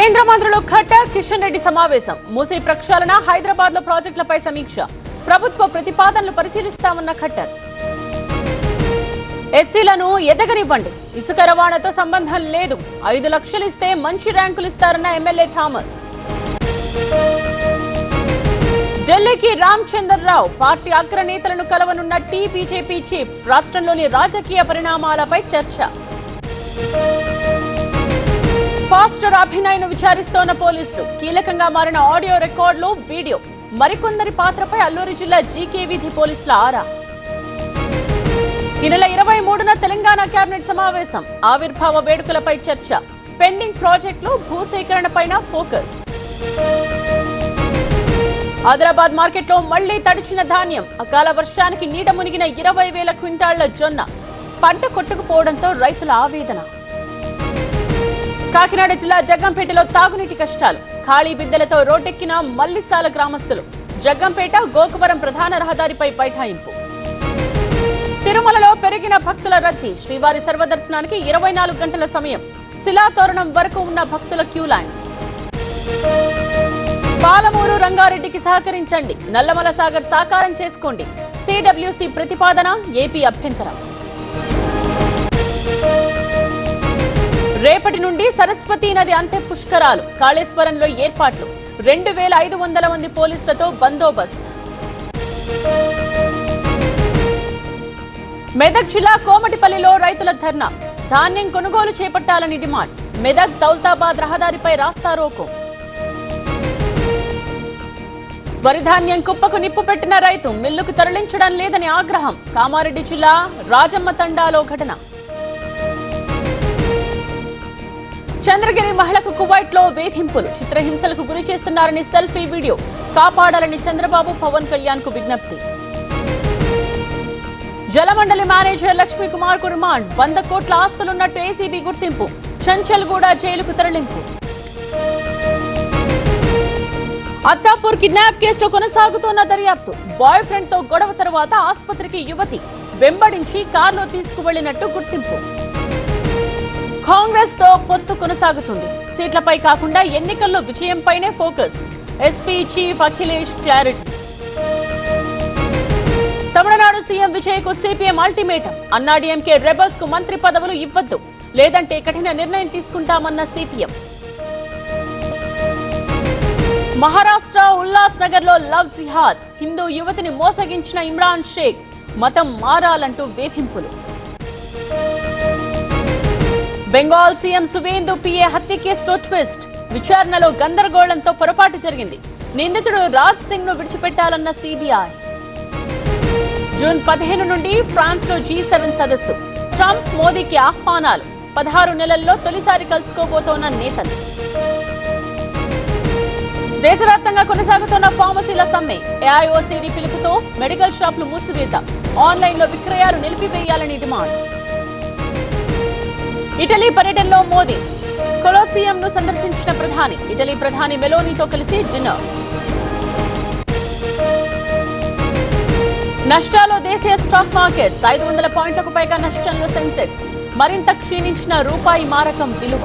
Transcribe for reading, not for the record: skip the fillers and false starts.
కేంద్ర మంత్రులు ఖట్టర్ కిషన్ రెడ్డి సమావేశం. మూసీ ప్రక్షాళన, హైదరాబాద్ లో ప్రాజెక్టులపై సమీక్ష. ప్రభుత్వ ప్రతిపాదనలు పరిశీలిస్తామన్న ఖట్టర్. ఎస్సీలను ఎదగనివ్వండి, ఇసుక రవాణాతో సంబంధం లేదు, 5 లక్షలు ఇస్తే మంచి ర్యాంకులు ఇస్తారన్న ఎమ్మెల్యే థామస్. ఢిల్లీకి రామచంద్రరావు, పార్టీ అగ్రనేతలను కలవనున్న బీజేపీ చీఫ్. రాష్ట్రంలోని రాజకీయ పరిణామాలపై చర్చ. పాస్టర్ అభినయ్ను విచారిస్తోన్న పోలీసులు. కీలకంగా మారిన ఆడియో రికార్డులు, వీడియో. మరికొందరి పాత్రపై అల్లూరు జిల్లా జీకే వీధి పోలీసుల ఆరా. ఈ నెల 23న తెలంగాణ కేబినెట్ సమావేశం. ఆవిర్భావ వేడుకలపై చర్చ. పెండింగ్ ప్రాజెక్టులు, భూసేకరణపైన ఫోకస్. ఆదిలాబాద్ మార్కెట్లో మళ్లీ తడిచిన ధాన్యం. అకాల వర్షానికి నీట మునిగిన 20,000 క్వింటాళ్ల జొన్న. పంట కొట్టుకుపోవడంతో రైతుల ఆవేదన. కాకినాడ జిల్లా జగ్గంపేటలో తాగునీటి కష్టాలు. ఖాళీ బిందెలతో రోడ్డెక్కిన మల్లిసాల గ్రామస్తులు. జగ్గంపేట గోకవరం ప్రధాన రహదారిపై బైఠాయింపు. తిరుమలలో పెరిగిన భక్తుల రద్దీ. శ్రీవారి సర్వదర్శనానికి 24 గంటల సమయం. శిలాతోరణం వరకు ఉన్న భక్తుల క్యూలైన్. పాలమూరు రంగారెడ్డికి సహకరించండి, నల్లమల సాగర్ సాకారం చేసుకోండి. సిడబ్ల్యూసీ ప్రతిపాదన, ఏపీ అభ్యంతరం. రేపటి నుండి సరస్వతీ నది అంత్య పుష్కరాలు. కాళేశ్వరంలో ఏర్పాట్లు. 2,500 మంది పోలీసులతో బందోబస్తు. మెదక్ జిల్లా కోమటిపల్లిలో రైతుల ధర్నా. ధాన్యం కొనుగోలు చేపట్టాలని డిమాండ్. మెదక్ దౌలతాబాద్ రహదారిపై రాస్తారోకో. వరి ధాన్యం కుప్పకు నిప్పు పెట్టిన రైతు. మిల్లుకు తరలించడం లేదని ఆగ్రహం. కామారెడ్డి జిల్లా రాజమ్మ తండాలో ఘటన. చంద్రగిరి మహిళకు కువైట్ లో వేధింపులు. చిత్రహింసలకు గురి చేస్తున్నారని సెల్ఫీ వీడియో. కాపాడాలని చంద్రబాబు, పవన్ కళ్యాణ్ కు విజ్ఞప్తి. జలమండలి మేనేజర్ లక్ష్మీ కుమార్ కు రిమాండ్. 100 కోట్ల ఆస్తులున్నట్టు ఏసీబీ గుర్తింపు. చంచల్గూడ జైలుకు తరలింపు. అత్తాపూర్ కిడ్నాప్ కేసులో కొనసాగుతోన్న దర్యాప్తు. బాయ్ ఫ్రెండ్ తో గొడవ తర్వాత ఆసుపత్రికి యువతి వెంబడించి కారులో తీసుకువెళ్లినట్టు గుర్తింపు. కాంగ్రెస్ తో పొత్తు కొనసాగుతుంది. సీట్లపై కాకుండా ఎన్నికల్లో విజయంపైనే focus. SP chief Akhilesh clarity. Tamil Nadu CM Vijay కు సిపిఎం అల్టిమేటం. అన్నాడీఎంకే రెబల్స్ కు మంత్రి పదవులు ఇవ్వద్దు, లేదంటే కఠిన నిర్ణయం తీసుకుంటామన్న సిపిఎం. మహారాష్ట్ర ఉల్లాస్ నగర్ లో లవ్ జిహాద్. హిందూ యువతిని మోసగించిన ఇమ్రాన్ షేక్. మతం మారాలంటూ వేధింపులు. బెంగాల్ సీఎం సువేందు పిఏ హత్య కేసులో ట్విస్ట్. విచారణలో గందరగోళంతో పొరపాటు జరిగింది. నిందితుడు రాజ్ సింగ్ ను విడిచిపెట్టాలన్న సిబిఐ. జూన్ 15 నుండి ఫ్రాన్స్ లో G7 సదస్సు. ట్రంప్, మోదీకి ఆహ్వానాలు. 16 నెలల్లో తొలిసారి కలుసుకోబోతోన్న నేతలు. దేశవ్యాప్తంగా కొనసాగుతున్న ఫార్మసీల సమ్మె. ఏఐఓసీడీ పిలుపుతో మెడికల్ షాపులు మూసివేత. ఆన్లైన్ లో విక్రయాలు నిలిపివేయాలని డిమాండ్. ఇటలీ పర్యటనలో మోదీ. కొలోసియం ను సందర్శించిన ప్రధాని. ఇటలీ ప్రధాని మెలోనీతో కలిసి డిన్నర్. నష్టాల్లో దేశీయ స్టాక్ మార్కెట్స్. 500 పాయింట్లకు పైగా నష్టంలో సెన్సెక్స్. మరింత క్షీణించిన రూపాయి మారకం విలువ.